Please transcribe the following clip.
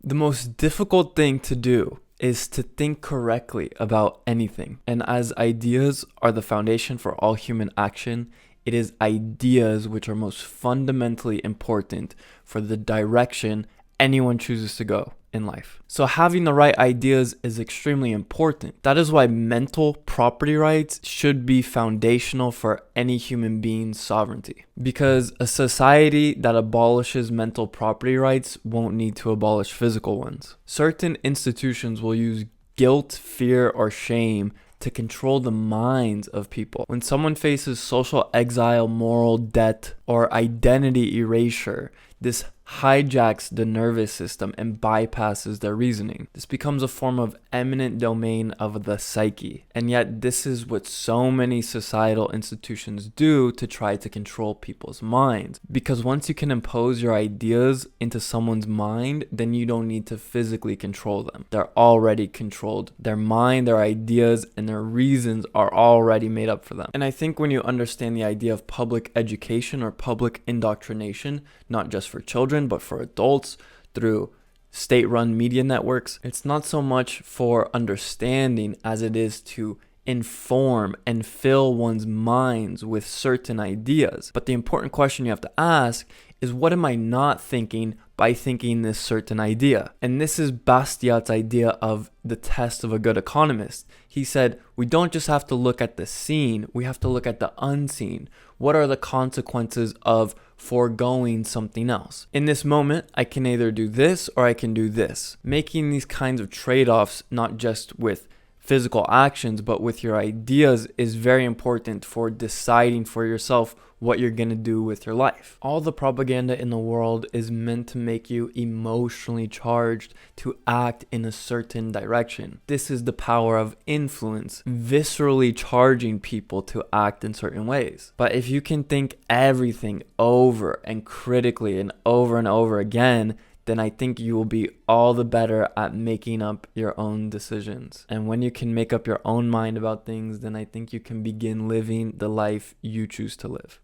The most difficult thing to do is to think correctly about anything. And as ideas are the foundation for all human action, it is ideas which are most fundamentally important for the direction anyone chooses to go in life. So having the right ideas is extremely important. That is why mental property rights should be foundational for any human being's sovereignty. Because a society that abolishes mental property rights won't need to abolish physical ones. Certain institutions will use guilt, fear, or shame to control the minds of people. When someone faces social exile, moral debt, or identity erasure, this hijacks the nervous system and bypasses their reasoning. This becomes a form of eminent domain of the psyche. And yet this is what so many societal institutions do to try to control people's minds. Because once you can impose your ideas into someone's mind, then you don't need to physically control them. They're already controlled. Their mind, their ideas, and their reasons are already made up for them. And I think when you understand the idea of public education or public indoctrination, not just for children, but for adults through state-run media networks, it's not so much for understanding as it is to inform and fill one's minds with certain ideas. But the important question you have to ask is, what am I not thinking by thinking this certain idea? And this is Bastiat's idea of the test of a good economist. He said, we don't just have to look at the seen, we have to look at the unseen. What are the consequences of foregoing something else? In this moment, I can either do this or I can do this. Making these kinds of trade-offs, not just with physical actions, but with your ideas, is very important for deciding for yourself what you're going to do with your life. All the propaganda in the world is meant to make you emotionally charged to act in a certain direction. This is the power of influence, viscerally charging people to act in certain ways. But if you can think everything over and critically and over again, then I think you will be all the better at making up your own decisions. And when you can make up your own mind about things, then I think you can begin living the life you choose to live.